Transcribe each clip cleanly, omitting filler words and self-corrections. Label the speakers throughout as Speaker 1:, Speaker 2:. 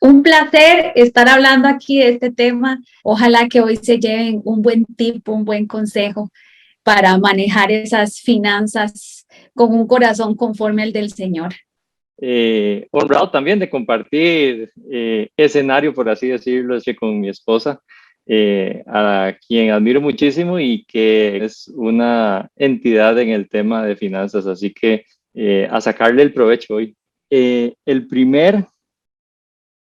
Speaker 1: Un placer estar hablando aquí de este tema. Ojalá que hoy se lleven un buen tip, un buen consejo para manejar esas finanzas con un corazón conforme al del Señor.
Speaker 2: Honrado también de compartir escenario, por así decirlo, con mi esposa, a quien admiro muchísimo y que es una entidad en el tema de finanzas, así que a sacarle el provecho hoy. El primer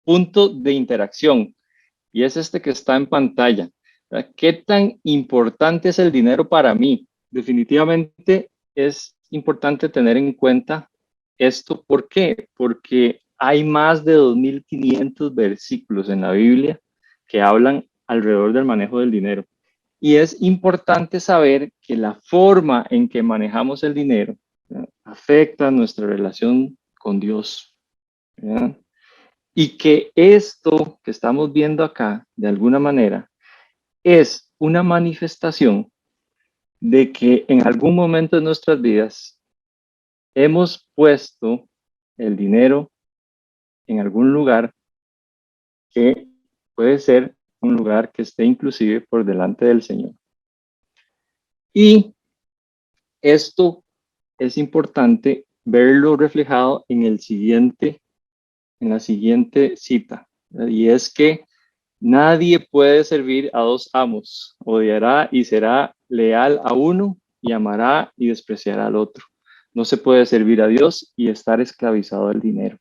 Speaker 2: punto de interacción, y es este que está en pantalla, ¿verdad? ¿Qué tan importante es el dinero para mí? Definitivamente es importante tener en cuenta esto. ¿Por qué? Porque hay más de 2.500 versículos en la Biblia que hablan alrededor del manejo del dinero. Y es importante saber que la forma en que manejamos el dinero, ¿verdad?, afecta nuestra relación con Dios, ¿verdad? Y que esto que estamos viendo acá, de alguna manera, es una manifestación de que en algún momento de nuestras vidas hemos puesto el dinero en algún lugar que puede ser un lugar que esté inclusive por delante del Señor. Y esto es importante verlo reflejado en la siguiente cita, y es que nadie puede servir a dos amos. Odiará y será leal a uno y amará y despreciará al otro. No se puede servir a Dios y estar esclavizado al dinero.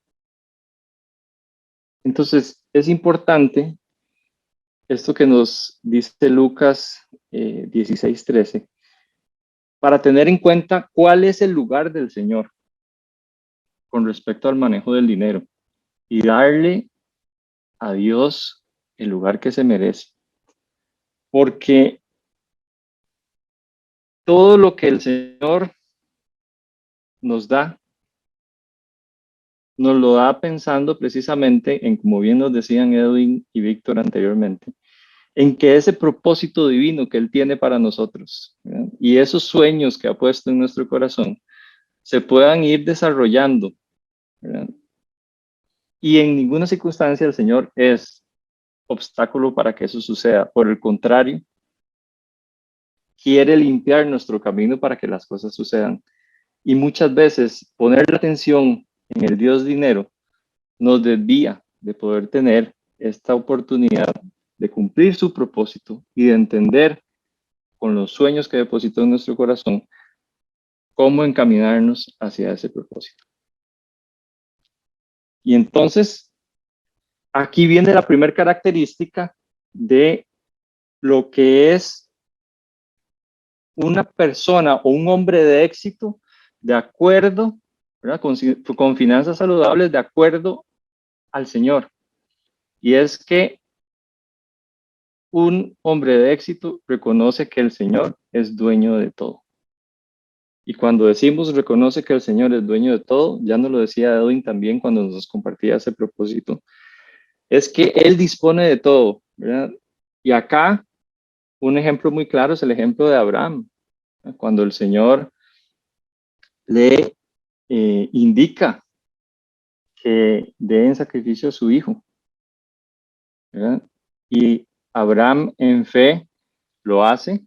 Speaker 2: Entonces, es importante esto que nos dice Lucas 16:13, para tener en cuenta cuál es el lugar del Señor con respecto al manejo del dinero y darle a Dios el lugar que se merece. Porque todo lo que el Señor nos da, nos lo da pensando precisamente en, como bien nos decían Edwin y Víctor anteriormente, en que ese propósito divino que Él tiene para nosotros, ¿verdad?, y esos sueños que ha puesto en nuestro corazón se puedan ir desarrollando, ¿verdad? Y en ninguna circunstancia el Señor es obstáculo para que eso suceda. Por el contrario, quiere limpiar nuestro camino para que las cosas sucedan. Y muchas veces poner la atención en el Dios dinero nos desvía de poder tener esta oportunidad de cumplir su propósito y de entender con los sueños que depositó en nuestro corazón cómo encaminarnos hacia ese propósito. Y entonces, aquí viene la primera característica de lo que es una persona o un hombre de éxito de acuerdo, ¿verdad?, con finanzas saludables de acuerdo al Señor. Y es que un hombre de éxito reconoce que el Señor es dueño de todo. Y cuando decimos reconoce que el Señor es dueño de todo, ya nos lo decía Edwin también cuando nos compartía ese propósito, es que Él dispone de todo, ¿verdad? Y acá un ejemplo muy claro es el ejemplo de Abraham, ¿verdad?, cuando el Señor le indica que dé en sacrificio a su hijo, ¿verdad? Y Abraham en fe lo hace,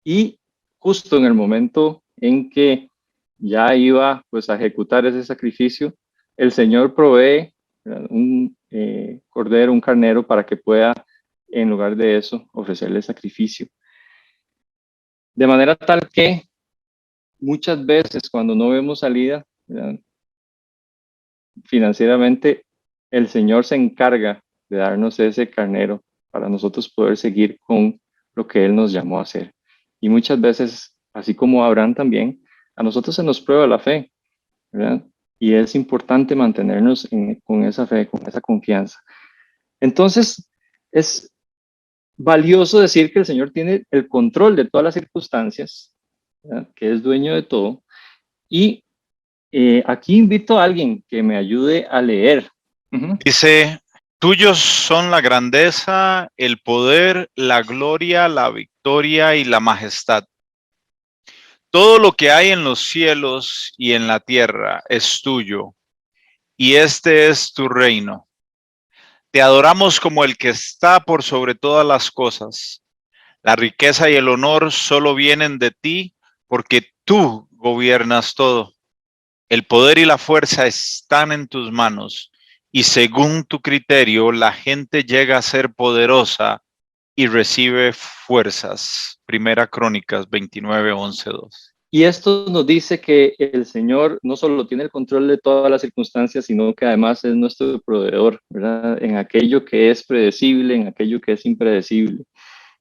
Speaker 2: y justo en el momento en que ya iba pues a ejecutar ese sacrificio, el Señor provee, ¿verdad?, un cordero, un carnero, para que pueda en lugar de eso ofrecerle sacrificio. De manera tal que muchas veces cuando no vemos salida, ¿verdad?, financieramente, el Señor se encarga de darnos ese carnero para nosotros poder seguir con lo que Él nos llamó a hacer. Y muchas veces, así como Abraham también, a nosotros se nos prueba la fe, ¿verdad? Y es importante mantenernos con esa fe, con esa confianza. Entonces, es valioso decir que el Señor tiene el control de todas las circunstancias, ¿verdad?, que es dueño de todo. Y aquí invito a alguien que me ayude a leer.
Speaker 3: Dice, tuyos son la grandeza, el poder, la gloria, la victoria y la majestad. Todo lo que hay en los cielos y en la tierra es tuyo, y este es tu reino. Te adoramos como el que está por sobre todas las cosas. La riqueza y el honor solo vienen de ti porque tú gobiernas todo. El poder y la fuerza están en tus manos y según tu criterio la gente llega a ser poderosa y recibe fuerzas. Primera Crónicas 29, 11, 2.
Speaker 2: Y esto nos dice que el Señor no solo tiene el control de todas las circunstancias, sino que además es nuestro proveedor, ¿verdad? En aquello que es predecible, en aquello que es impredecible.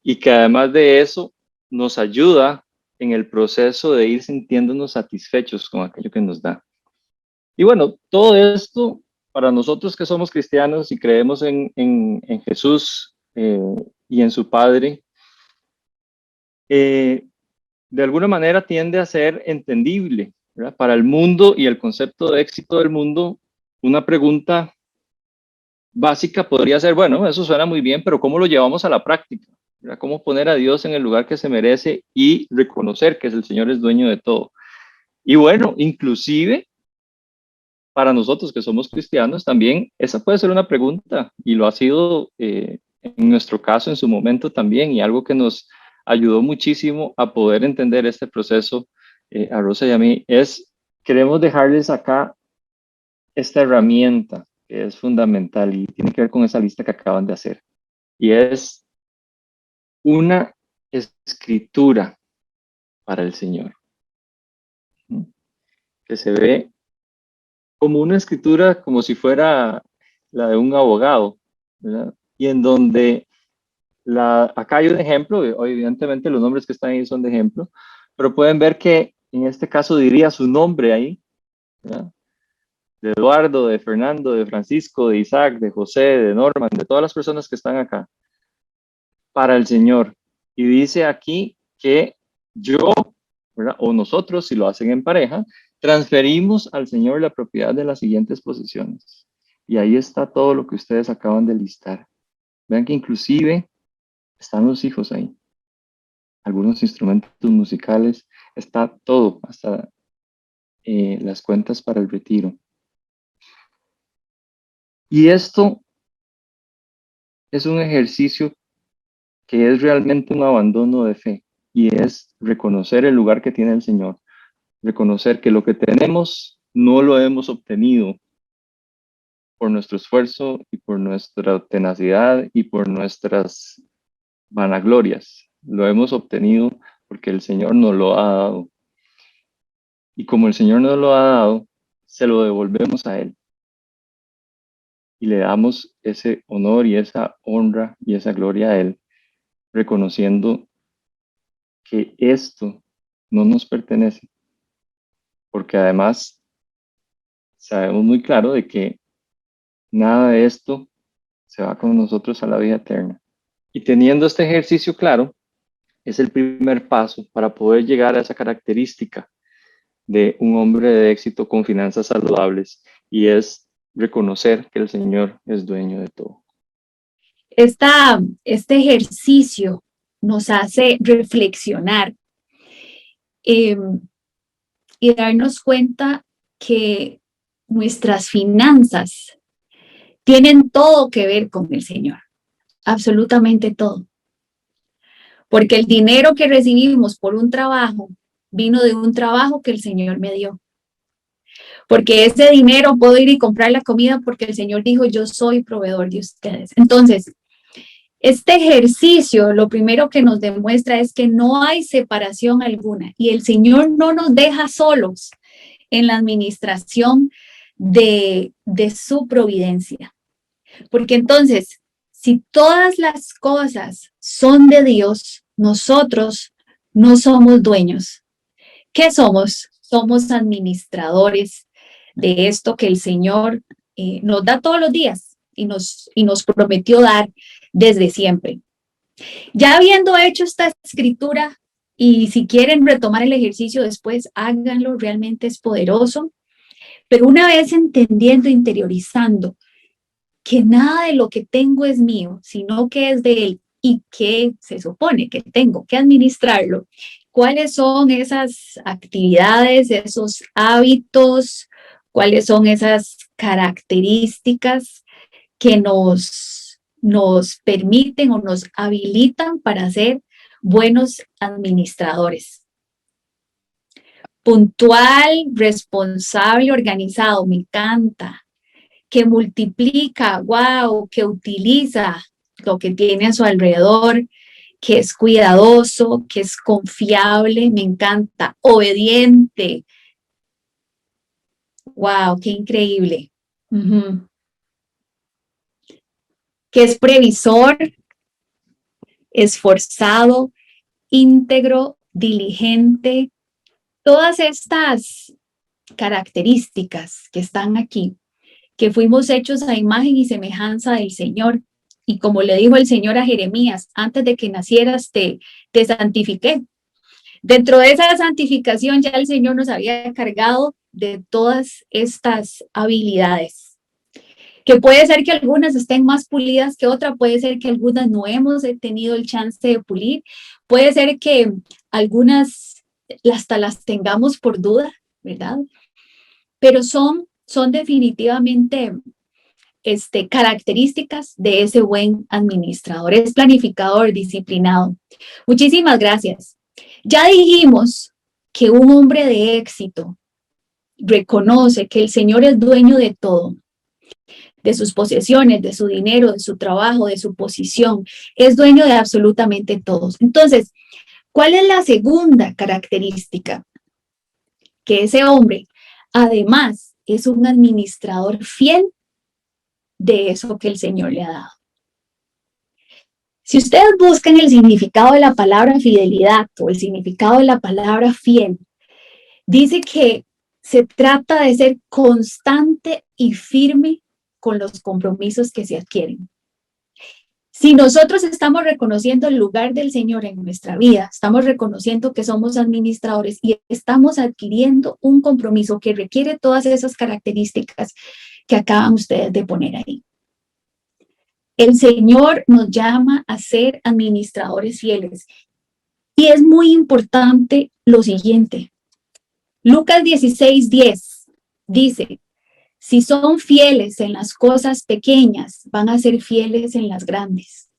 Speaker 2: Y que además de eso nos ayuda en el proceso de ir sintiéndonos satisfechos con aquello que nos da. Y bueno, todo esto para nosotros que somos cristianos y creemos en Jesús y en su Padre, de alguna manera tiende a ser entendible, ¿verdad? Para el mundo y el concepto de éxito del mundo, una pregunta básica podría ser, bueno, eso suena muy bien, pero ¿cómo lo llevamos a la práctica? ¿Verdad? ¿Cómo poner a Dios en el lugar que se merece y reconocer que el Señor es dueño de todo? Y bueno, inclusive para nosotros que somos cristianos también, esa puede ser una pregunta y lo ha sido en nuestro caso en su momento también y algo que nos ayudó muchísimo a poder entender este proceso a Rosa y a mí es, queremos dejarles acá esta herramienta que es fundamental y tiene que ver con esa lista que acaban de hacer y es una escritura para el Señor que se ve como una escritura como si fuera la de un abogado, ¿verdad? Y en donde acá hay un ejemplo, evidentemente los nombres que están ahí son de ejemplo, pero pueden ver que en este caso diría su nombre ahí, ¿verdad? De Eduardo, de Fernando, de Francisco, de Isaac, de José, de Norman, de todas las personas que están acá, para el Señor. Y dice aquí que yo, ¿verdad? O nosotros, si lo hacen en pareja, transferimos al Señor la propiedad de las siguientes posesiones. Y ahí está todo lo que ustedes acaban de listar. Vean que inclusive están los hijos ahí. Algunos instrumentos musicales, está todo, hasta las cuentas para el retiro. Y esto es un ejercicio que es realmente un abandono de fe y es reconocer el lugar que tiene el Señor, reconocer que lo que tenemos no lo hemos obtenido por nuestro esfuerzo y por nuestra tenacidad y por nuestras vanaglorias. Lo hemos obtenido porque el Señor nos lo ha dado. Y como el Señor nos lo ha dado, se lo devolvemos a Él. Y le damos ese honor y esa honra y esa gloria a Él, reconociendo que esto no nos pertenece. Porque además sabemos muy claro de que nada de esto se va con nosotros a la vida eterna. Y teniendo este ejercicio claro, es el primer paso para poder llegar a esa característica de un hombre de éxito con finanzas saludables y es reconocer que el Señor es dueño de todo.
Speaker 1: Este ejercicio nos hace reflexionar y darnos cuenta que nuestras finanzas tienen todo que ver con el Señor, absolutamente todo. Porque el dinero que recibimos por un trabajo vino de un trabajo que el Señor me dio. Porque ese dinero puedo ir y comprar la comida porque el Señor dijo, yo soy proveedor de ustedes. Entonces, este ejercicio lo primero que nos demuestra es que no hay separación alguna y el Señor no nos deja solos en la administración de su providencia. Porque entonces, si todas las cosas son de Dios, nosotros no somos dueños. ¿Qué somos? Somos administradores de esto que el Señor nos da todos los días y nos prometió dar desde siempre. Ya habiendo hecho esta escritura, y si quieren retomar el ejercicio después, háganlo, realmente es poderoso. Pero una vez entendiendo, interiorizando que nada de lo que tengo es mío, sino que es de Él y que se supone que tengo que administrarlo, ¿cuáles son esas actividades, esos hábitos, cuáles son esas características que nos permiten o nos habilitan para ser buenos administradores. Puntual, responsable, organizado, me encanta. Que multiplica, wow, que utiliza lo que tiene a su alrededor, que es cuidadoso, que es confiable, me encanta. Obediente. Wow, qué increíble. Que es previsor, esforzado, íntegro, diligente. Todas estas características que están aquí, que fuimos hechos a imagen y semejanza del Señor. Y como le dijo el Señor a Jeremías, antes de que nacieras te santifiqué. Dentro de esa santificación ya el Señor nos había cargado de todas estas habilidades. Que puede ser que algunas estén más pulidas que otras, puede ser que algunas no hemos tenido el chance de pulir, puede ser que algunas hasta las tengamos por duda, ¿verdad? Pero son definitivamente características de ese buen administrador, es planificador, disciplinado. Muchísimas gracias. Ya dijimos que un hombre de éxito reconoce que el Señor es dueño de todo, de sus posesiones, de su dinero, de su trabajo, de su posición, es dueño de absolutamente todos. Entonces, ¿cuál es la segunda característica? Que ese hombre, además, es un administrador fiel de eso que el Señor le ha dado. Si ustedes buscan el significado de la palabra fidelidad o el significado de la palabra fiel, dice que se trata de ser constante y firme con los compromisos que se adquieren. Si nosotros estamos reconociendo el lugar del Señor en nuestra vida, estamos reconociendo que somos administradores y estamos adquiriendo un compromiso que requiere todas esas características que acaban ustedes de poner ahí. El Señor nos llama a ser administradores fieles. Y es muy importante lo siguiente. Lucas 16:10 dice, si son fieles en las cosas pequeñas, van a ser fieles en las grandes.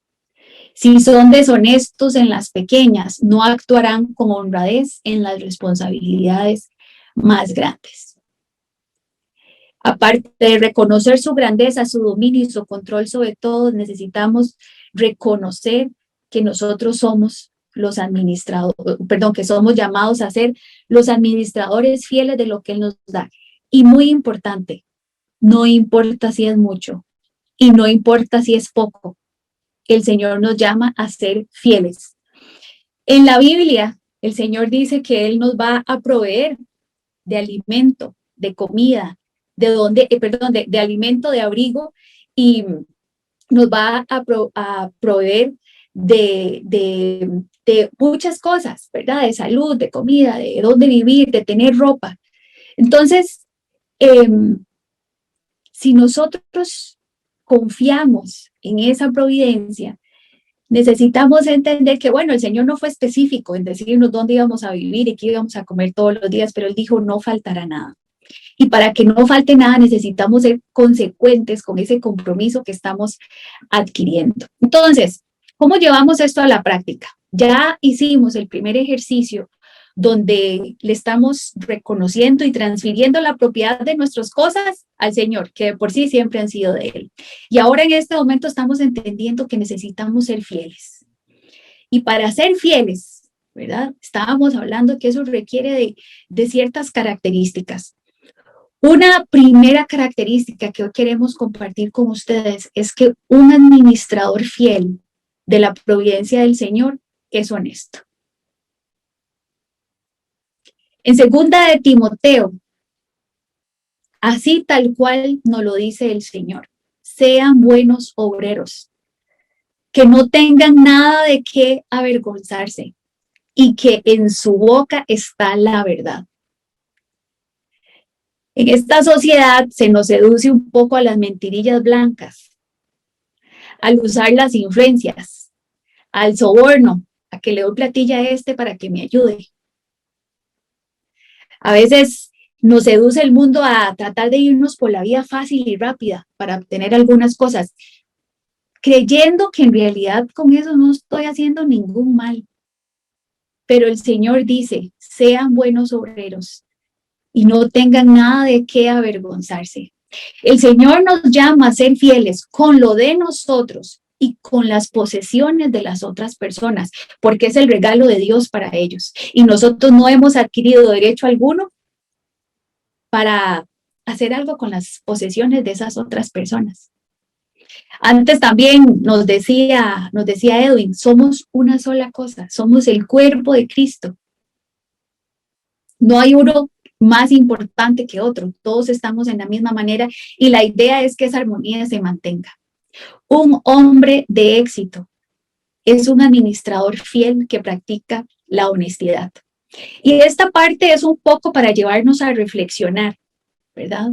Speaker 1: Si son deshonestos en las pequeñas, no actuarán con honradez en las responsabilidades más grandes. Aparte de reconocer su grandeza, su dominio y su control sobre todo, necesitamos reconocer que nosotros somos los administradores, que somos llamados a ser los administradores fieles de lo que Él nos da. Y muy importante, no importa si es mucho y no importa si es poco, el Señor nos llama a ser fieles. En la Biblia, el Señor dice que Él nos va a proveer de alimento, de comida, de alimento, de abrigo, y nos va a proveer de muchas cosas, ¿verdad? De salud, de comida, de dónde vivir, de tener ropa. Entonces, si nosotros confiamos en esa providencia, necesitamos entender que, bueno, el Señor no fue específico en decirnos dónde íbamos a vivir y qué íbamos a comer todos los días, pero Él dijo, no faltará nada. Y para que no falte nada, necesitamos ser consecuentes con ese compromiso que estamos adquiriendo. Entonces, ¿cómo llevamos esto a la práctica? Ya hicimos el primer ejercicio donde le estamos reconociendo y transfiriendo la propiedad de nuestras cosas al Señor, que de por sí siempre han sido de Él. Y ahora en este momento estamos entendiendo que necesitamos ser fieles. Y para ser fieles, ¿verdad? Estábamos hablando que eso requiere de ciertas características. Una primera característica que hoy queremos compartir con ustedes es que un administrador fiel de la providencia del Señor es honesto. En 2 de Timoteo, así tal cual nos lo dice el Señor, sean buenos obreros, que no tengan nada de qué avergonzarse y que en su boca está la verdad. En esta sociedad se nos seduce un poco a las mentirillas blancas, al usar las influencias, al soborno, a que le doy platilla a para que me ayude. A veces Nos seduce el mundo a tratar de irnos por la vía fácil y rápida para obtener algunas cosas, creyendo que en realidad con eso no estoy haciendo ningún mal. Pero el Señor dice, sean buenos obreros y no tengan nada de qué avergonzarse. El Señor nos llama a ser fieles con lo de nosotros y con las posesiones de las otras personas, porque es el regalo de Dios para ellos. Y nosotros no hemos adquirido derecho alguno para hacer algo con las posesiones de esas otras personas. Antes también nos decía Edwin, somos una sola cosa, somos el cuerpo de Cristo. No hay uno más importante que otro, todos estamos en la misma manera y la idea es que esa armonía se mantenga. Un hombre de éxito es un administrador fiel que practica la honestidad. Y esta parte es un poco para llevarnos a reflexionar, ¿verdad?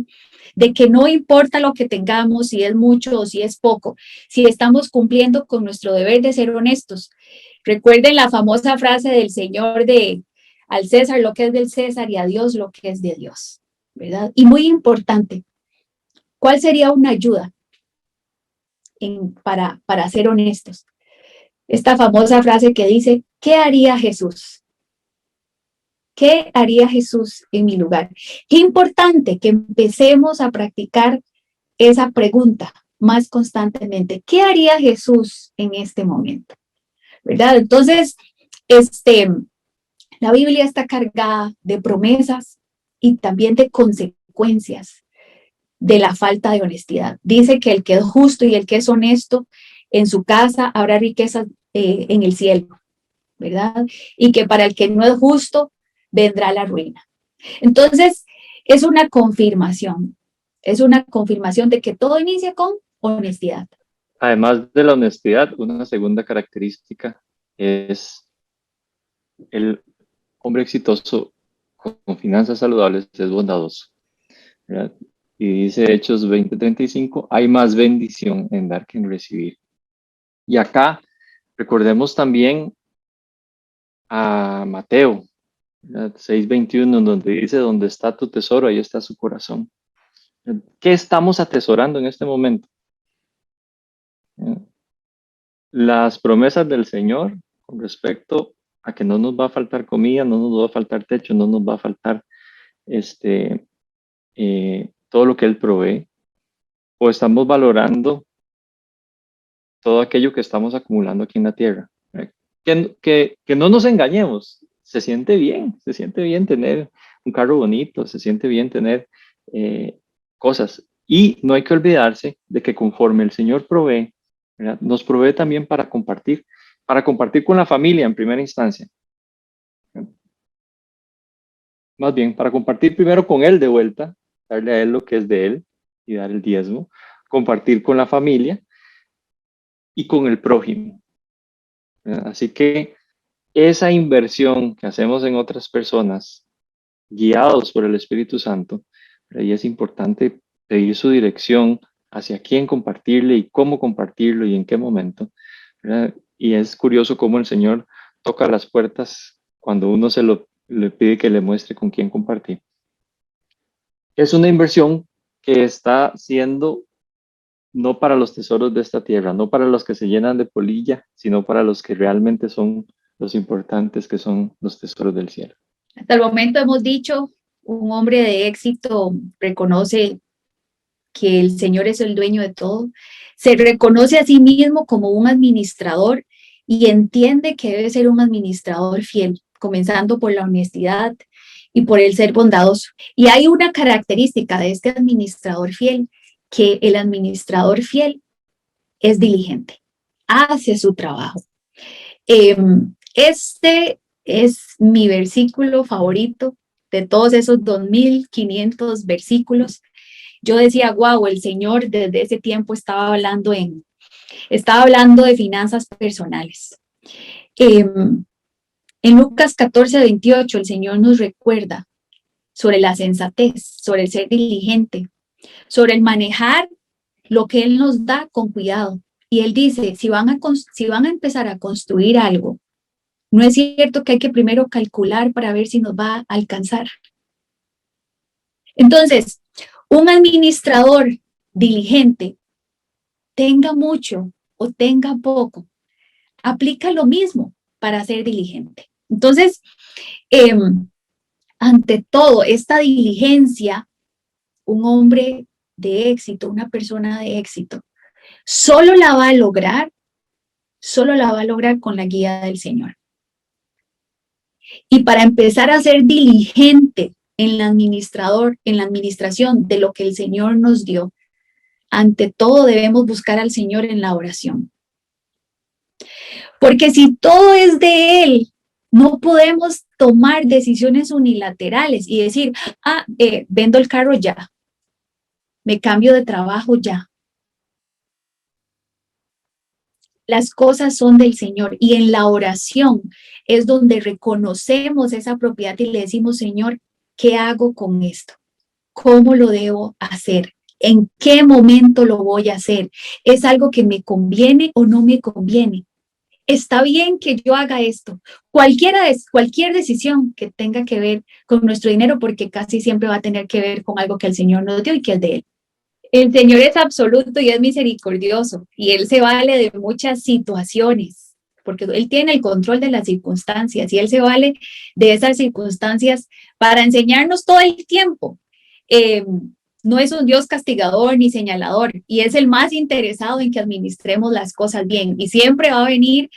Speaker 1: De que no importa lo que tengamos, si es mucho o si es poco, si estamos cumpliendo con nuestro deber de ser honestos. Recuerden la famosa frase del Señor de al César lo que es del César y a Dios lo que es de Dios, ¿verdad? Y muy importante, ¿cuál sería una ayuda para ser honestos? Esta famosa frase que dice, ¿qué haría Jesús? ¿Qué haría Jesús en mi lugar? Qué importante que empecemos a practicar esa pregunta más constantemente. ¿Qué haría Jesús en este momento? ¿Verdad? Entonces, la Biblia está cargada de promesas y también de consecuencias de la falta de honestidad. Dice que el que es justo y el que es honesto, en su casa habrá riquezas en el cielo, ¿verdad? Y que para el que no es justo, vendrá la ruina. Entonces, es una confirmación de que todo inicia con honestidad.
Speaker 2: Además de la honestidad, una segunda característica es el hombre exitoso con finanzas saludables es bondadoso, ¿verdad? Y dice Hechos 20:35, hay más bendición en dar que en recibir. Y acá recordemos también a Mateo 6:21, donde dice, donde está tu tesoro, ahí está su corazón. ¿Qué estamos atesorando en este momento? Las promesas del Señor con respecto a que no nos va a faltar comida, no nos va a faltar techo, no nos va a faltar todo lo que Él provee, o estamos valorando todo aquello que estamos acumulando aquí en la tierra. Que no nos engañemos, se siente bien tener un carro bonito, se siente bien tener cosas. Y no hay que olvidarse de que conforme el Señor provee, ¿verdad? Nos provee también para compartir con la familia en primera instancia. Más bien, para compartir primero con Él de vuelta, darle a Él lo que es de Él y dar el diezmo, compartir con la familia y con el prójimo. Así que esa inversión que hacemos en otras personas, guiados por el Espíritu Santo, ahí es importante pedir su dirección hacia quién compartirle y cómo compartirlo y en qué momento, ¿verdad? Y es curioso cómo el Señor toca las puertas cuando uno le pide que le muestre con quién compartir. Es una inversión que está siendo no para los tesoros de esta tierra, no para los que se llenan de polilla, sino para los que realmente son los importantes, que son los tesoros del cielo.
Speaker 1: Hasta el momento hemos dicho, un hombre de éxito reconoce que el Señor es el dueño de todo, se reconoce a sí mismo como un administrador y entiende que debe ser un administrador fiel, comenzando por la honestidad y por el ser bondadoso. Y hay una característica de este administrador fiel, que el administrador fiel es diligente, hace su trabajo. Este es mi versículo favorito de todos esos 2.500 versículos. Yo decía, wow, el Señor desde ese tiempo estaba hablando de finanzas personales. En Lucas 14:28, el Señor nos recuerda sobre la sensatez, sobre el ser diligente, sobre el manejar lo que Él nos da con cuidado. Y Él dice, si van a empezar a construir algo, no es cierto que hay que primero calcular para ver si nos va a alcanzar. Entonces, un administrador diligente, tenga mucho o tenga poco, aplica lo mismo para ser diligente. Entonces, ante todo, esta diligencia, un hombre de éxito, una persona de éxito, solo la va a lograr con la guía del Señor. Y para empezar a ser diligente en la administración de lo que el Señor nos dio, ante todo debemos buscar al Señor en la oración. Porque si todo es de Él, no podemos tomar decisiones unilaterales y decir, vendo el carro ya, me cambio de trabajo ya. Las cosas son del Señor y en la oración es donde reconocemos esa propiedad y le decimos, Señor, ¿qué hago con esto? ¿Cómo lo debo hacer? ¿En qué momento lo voy a hacer? ¿Es algo que me conviene o no me conviene? Está bien que yo haga esto. Cualquier decisión que tenga que ver con nuestro dinero, porque casi siempre va a tener que ver con algo que el Señor nos dio y que es de Él. El Señor es absoluto y es misericordioso y Él se vale de muchas situaciones, porque Él tiene el control de las circunstancias y Él se vale de esas circunstancias para enseñarnos todo el tiempo. No es un Dios castigador ni señalador y es el más interesado en que administremos las cosas bien y siempre va a venir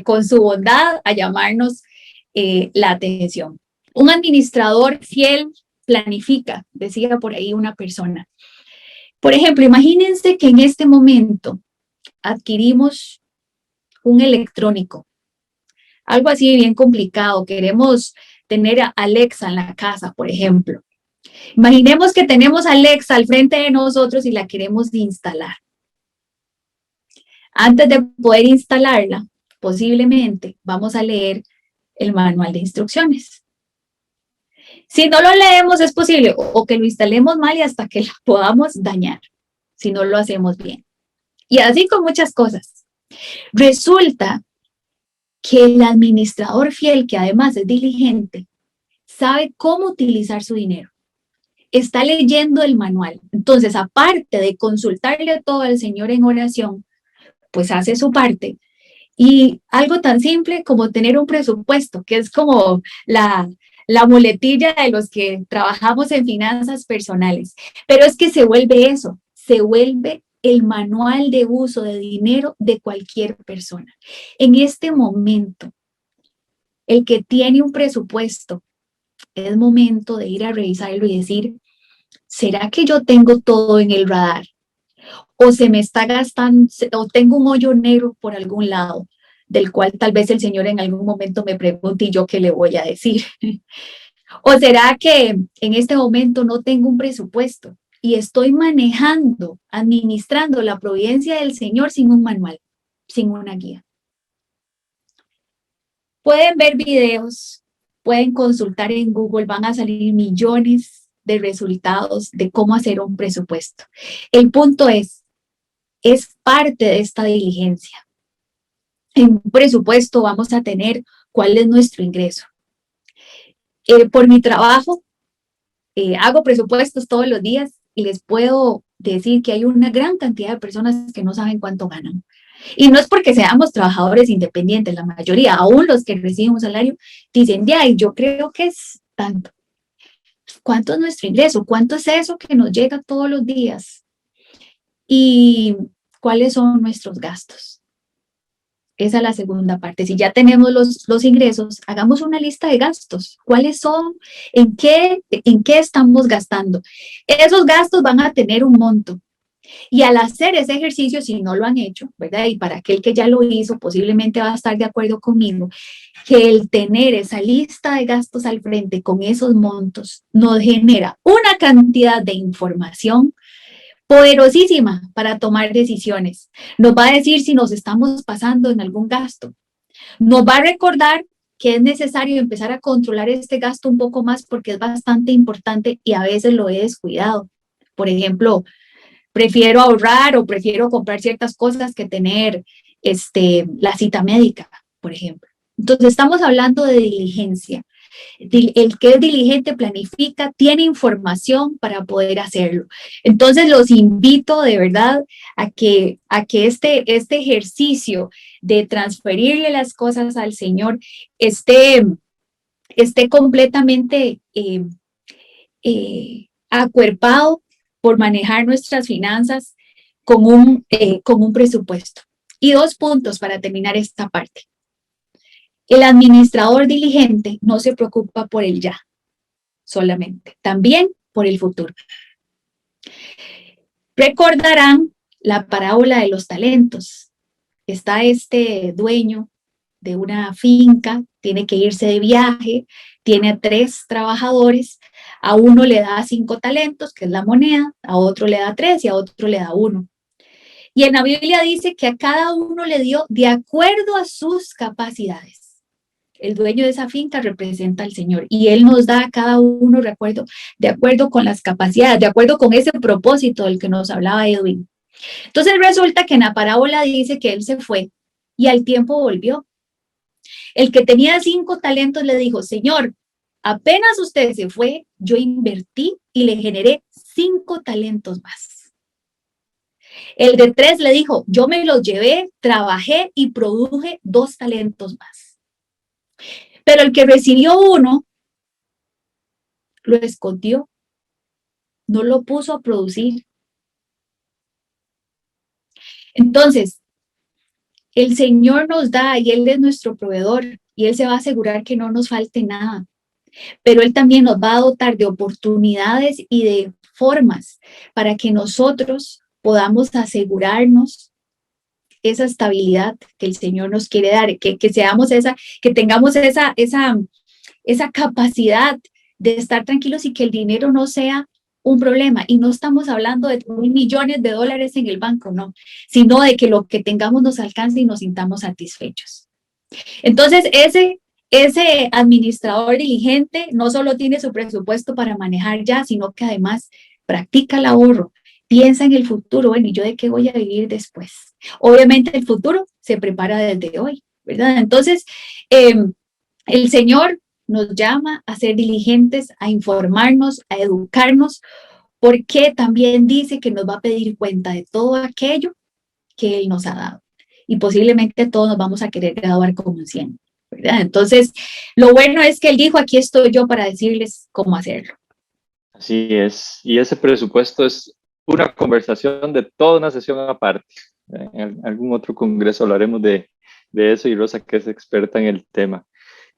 Speaker 1: con su bondad a llamarnos la atención. Un administrador fiel planifica, decía por ahí una persona. Por ejemplo, imagínense que en este momento adquirimos un electrónico, algo así bien complicado, queremos tener a Alexa en la casa, por ejemplo. Imaginemos que tenemos a Alexa al frente de nosotros y la queremos instalar. Antes de poder instalarla, posiblemente vamos a leer el manual de instrucciones. Si no lo leemos, es posible o que lo instalemos mal y hasta que la podamos dañar, si no lo hacemos bien. Y así con muchas cosas. Resulta que el administrador fiel, que además es diligente, sabe cómo utilizar su dinero. Está leyendo el manual. Entonces, aparte de consultarle todo al Señor en oración, pues hace su parte. Y algo tan simple como tener un presupuesto, que es como la muletilla de los que trabajamos en finanzas personales. Pero es que se vuelve eso, se vuelve el manual de uso de dinero de cualquier persona. En este momento, el que tiene un presupuesto, es momento de ir a revisarlo y decir, ¿será que yo tengo todo en el radar? ¿O se me está gastando, o tengo un hoyo negro por algún lado, del cual tal vez el Señor en algún momento me pregunte y yo qué le voy a decir? ¿O será que en este momento no tengo un presupuesto y estoy manejando, administrando la providencia del Señor sin un manual, sin una guía? Pueden ver videos, pueden consultar en Google, van a salir millones de resultados de cómo hacer un presupuesto. El punto es parte de esta diligencia. En un presupuesto vamos a tener cuál es nuestro ingreso. Por mi trabajo, hago presupuestos todos los días y les puedo decir que hay una gran cantidad de personas que no saben cuánto ganan. Y no es porque seamos trabajadores independientes, la mayoría, aún los que reciben un salario, dicen, ya, yo creo que es tanto. ¿Cuánto es nuestro ingreso? ¿Cuánto es eso que nos llega todos los días? ¿Y cuáles son nuestros gastos? Esa es la segunda parte. Si ya tenemos los ingresos, hagamos una lista de gastos. ¿Cuáles son? ¿En qué estamos gastando? Esos gastos van a tener un monto. Y al hacer ese ejercicio, si no lo han hecho, ¿verdad? Y para aquel que ya lo hizo, posiblemente va a estar de acuerdo conmigo, que el tener esa lista de gastos al frente con esos montos nos genera una cantidad de información poderosísima para tomar decisiones. Nos va a decir si nos estamos pasando en algún gasto. Nos va a recordar que es necesario empezar a controlar este gasto un poco más porque es bastante importante y a veces lo he descuidado. Por ejemplo, prefiero ahorrar o prefiero comprar ciertas cosas que tener la cita médica, por ejemplo. Entonces estamos hablando de diligencia. El que es diligente planifica, tiene información para poder hacerlo. Entonces los invito de verdad a que este ejercicio de transferirle las cosas al Señor esté completamente acuerpado por manejar nuestras finanzas con un presupuesto. Y 2 puntos para terminar esta parte. El administrador diligente no se preocupa por el ya solamente, también por el futuro. Recordarán la parábola de los talentos. Está este dueño de una finca, tiene que irse de viaje, tiene 3 trabajadores, a uno le da 5 talentos, que es la moneda, a otro le da 3 y a otro le da 1. Y en la Biblia dice que a cada uno le dio de acuerdo a sus capacidades. El dueño de esa finca representa al Señor y Él nos da a cada uno de acuerdo con las capacidades, de acuerdo con ese propósito del que nos hablaba Edwin. Entonces resulta que en la parábola dice que Él se fue y al tiempo volvió. El que tenía 5 talentos le dijo, Señor, apenas usted se fue, yo invertí y le generé 5 talentos más. El de 3 le dijo, yo me los llevé, trabajé y produje 2 talentos más. Pero el que recibió 1, lo escondió, no lo puso a producir. Entonces, el Señor nos da y Él es nuestro proveedor y Él se va a asegurar que no nos falte nada. Pero Él también nos va a dotar de oportunidades y de formas para que nosotros podamos asegurarnos esa estabilidad que el Señor nos quiere dar, que tengamos esa capacidad de estar tranquilos y que el dinero no sea un problema. Y no estamos hablando de millones de dólares en el banco, no, sino de que lo que tengamos nos alcance y nos sintamos satisfechos. Entonces, ese administrador diligente no solo tiene su presupuesto para manejar ya, sino que además practica el ahorro, piensa en el futuro, bueno, ¿y yo de qué voy a vivir después? Obviamente el futuro se prepara desde hoy, ¿verdad? Entonces, el Señor nos llama a ser diligentes, a informarnos, a educarnos, porque también dice que nos va a pedir cuenta de todo aquello que Él nos ha dado. Y posiblemente todos nos vamos a querer graduar como 100, ¿verdad? Entonces, lo bueno es que Él dijo, aquí estoy yo para decirles cómo hacerlo.
Speaker 2: Así es. Y ese presupuesto es una conversación de toda una sesión aparte. En algún otro congreso hablaremos de eso y Rosa, que es experta en el tema.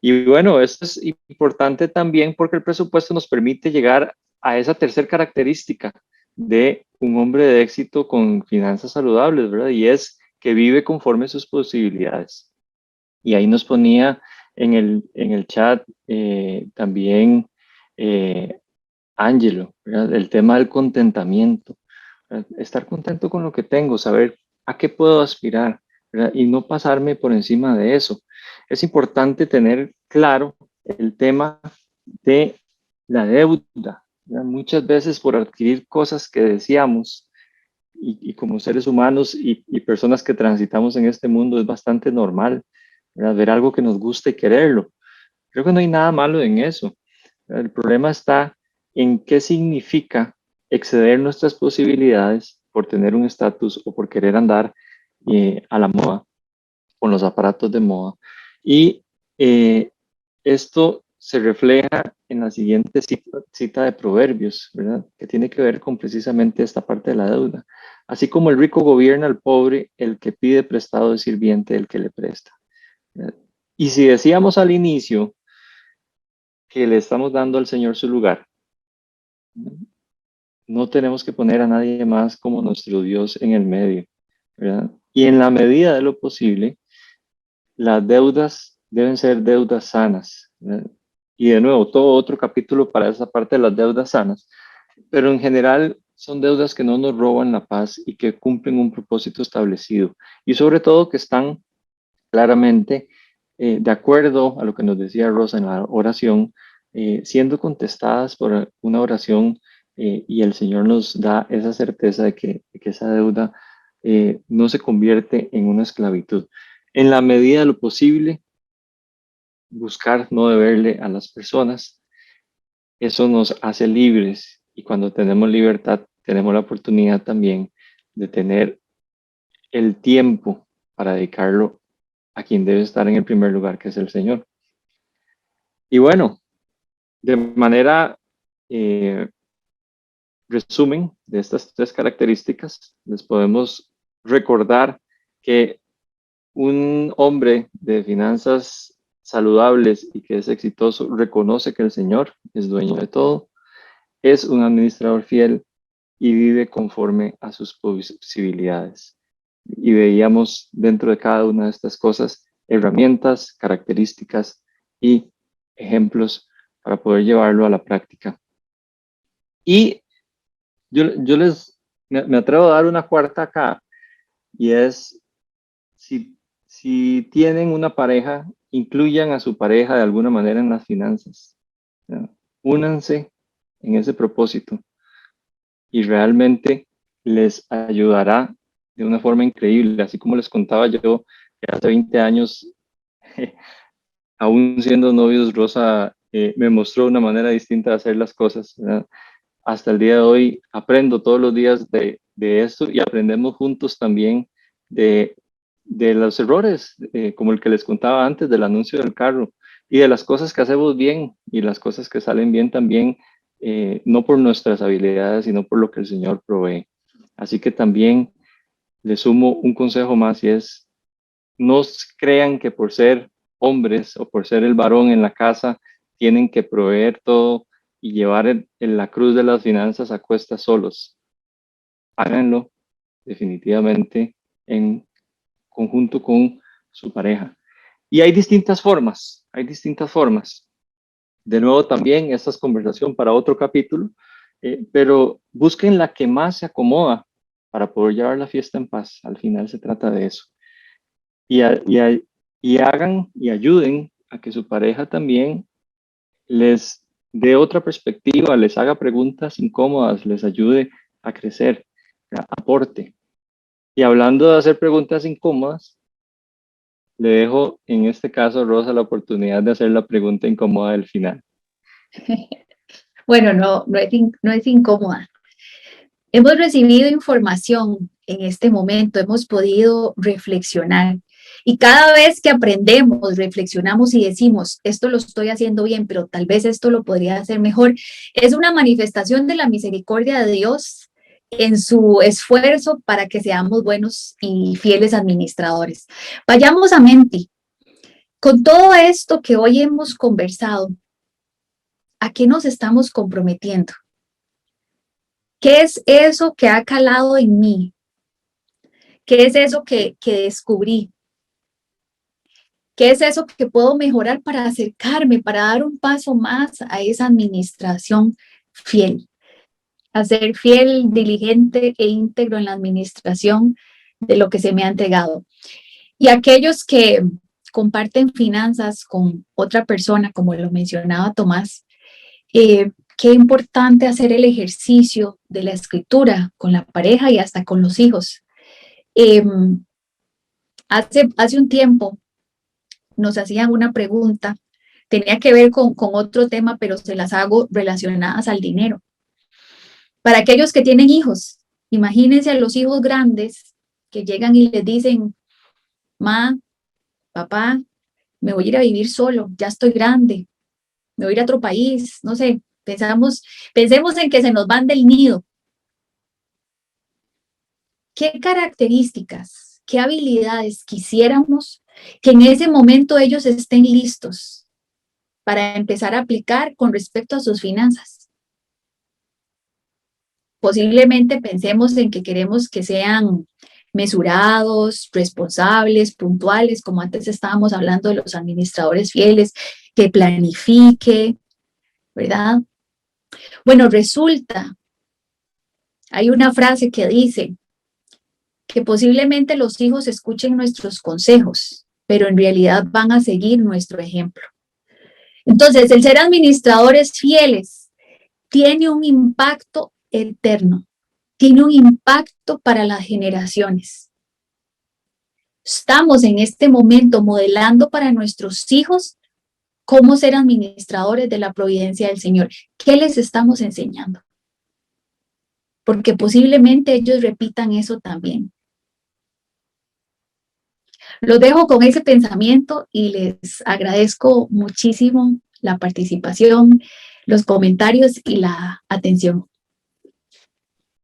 Speaker 2: Y bueno, esto es importante también porque el presupuesto nos permite llegar a esa tercera característica de un hombre de éxito con finanzas saludables, ¿verdad? Y es que vive conforme a sus posibilidades. Y ahí nos ponía en el chat también Ángelo, ¿verdad? El tema del contentamiento, ¿verdad? Estar contento con lo que tengo, saber a qué puedo aspirar, ¿verdad? Y no pasarme por encima de eso. Es importante tener claro el tema de la deuda, ¿verdad? Muchas veces por adquirir cosas que deseamos y como seres humanos y personas que transitamos en este mundo es bastante normal, ¿verdad? Ver algo que nos gusta y quererlo. Creo que no hay nada malo en eso. El problema está en qué significa exceder nuestras posibilidades por tener un estatus o por querer andar a la moda, con los aparatos de moda. Y esto se refleja en la siguiente cita de Proverbios, ¿verdad? Que tiene que ver con precisamente esta parte de la deuda. Así como el rico gobierna al pobre, el que pide prestado es sirviente del que le presta, ¿verdad? Y si decíamos al inicio que le estamos dando al Señor su lugar, no tenemos que poner a nadie más como nuestro Dios en el medio, ¿verdad? Y en la medida de lo posible, las deudas deben ser deudas sanas, ¿verdad? Y de nuevo, todo otro capítulo para esa parte de las deudas sanas, pero en general son deudas que no nos roban la paz y que cumplen un propósito establecido y sobre todo que están claramente de acuerdo a lo que nos decía Rosa en la oración, siendo contestadas por una oración y el Señor nos da esa certeza de que esa deuda no se convierte en una esclavitud. En la medida de lo posible, buscar no deberle a las personas. Eso nos hace libres, y cuando tenemos libertad tenemos la oportunidad también de tener el tiempo para dedicarlo a quien debe estar en el primer lugar, que es el Señor. Y bueno, de manera resumen de estas 3 características, les podemos recordar que un hombre de finanzas saludables y que es exitoso reconoce que el Señor es dueño de todo, es un administrador fiel y vive conforme a sus posibilidades. Y veíamos dentro de cada una de estas cosas herramientas, características y ejemplos para poder llevarlo a la práctica. Y yo me atrevo a dar una cuarta acá, y es, si tienen una pareja, incluyan a su pareja de alguna manera en las finanzas. Únanse en ese propósito y realmente les ayudará de una forma increíble. Así como les contaba yo, que hace 20 años, aún siendo novios, Rosa me mostró una manera distinta de hacer las cosas, ¿verdad? Hasta el día de hoy aprendo todos los días de esto, y aprendemos juntos también de los errores, como el que les contaba antes del anuncio del carro, y de las cosas que hacemos bien y las cosas que salen bien también, no por nuestras habilidades, sino por lo que el Señor provee. Así que también les sumo un consejo más, y es: no crean que por ser hombres o por ser el varón en la casa tienen que proveer todo y llevar en la cruz de las finanzas a cuestas solos. Háganlo definitivamente en conjunto con su pareja. Y hay distintas formas, hay distintas formas. De nuevo, también esta es conversación para otro capítulo, pero busquen la que más se acomoda para poder llevar la fiesta en paz. Al final se trata de eso. Y hagan y ayuden a que su pareja también les dé otra perspectiva, les haga preguntas incómodas, les ayude a crecer, aporte. Y hablando de hacer preguntas incómodas, le dejo en este caso a Rosa la oportunidad de hacer la pregunta incómoda del final.
Speaker 1: Bueno, no es incómoda. Hemos recibido información en este momento, hemos podido reflexionar. Y cada vez que aprendemos, reflexionamos y decimos, esto lo estoy haciendo bien, pero tal vez esto lo podría hacer mejor, es una manifestación de la misericordia de Dios en su esfuerzo para que seamos buenos y fieles administradores. Vayamos a Menti. Con todo esto que hoy hemos conversado, ¿a qué nos estamos comprometiendo? ¿Qué es eso que ha calado en mí? ¿Qué es eso que descubrí? ¿Qué es eso que puedo mejorar para acercarme, para dar un paso más a esa administración fiel? A ser fiel, diligente e íntegro en la administración de lo que se me ha entregado. Y aquellos que comparten finanzas con otra persona, como lo mencionaba Tomás, qué importante hacer el ejercicio de la escritura con la pareja y hasta con los hijos. Hace un tiempo nos hacían una pregunta, tenía que ver con otro tema, pero se las hago relacionadas al dinero. Para aquellos que tienen hijos, imagínense a los hijos grandes que llegan y les dicen, ma, papá, me voy a ir a vivir solo, ya estoy grande, me voy a ir a otro país, no sé, pensemos en que se nos van del nido. ¿Qué características, qué habilidades quisiéramos que en ese momento ellos estén listos para empezar a aplicar con respecto a sus finanzas? Posiblemente pensemos en que queremos que sean mesurados, responsables, puntuales, como antes estábamos hablando de los administradores fieles, que planifique, ¿verdad? Bueno, resulta, hay una frase que dice que posiblemente los hijos escuchen nuestros consejos, pero en realidad van a seguir nuestro ejemplo. Entonces, el ser administradores fieles tiene un impacto eterno, tiene un impacto para las generaciones. Estamos en este momento modelando para nuestros hijos cómo ser administradores de la providencia del Señor. ¿Qué les estamos enseñando? Porque posiblemente ellos repitan eso también. Los dejo con ese pensamiento y les agradezco muchísimo la participación, los comentarios y la atención.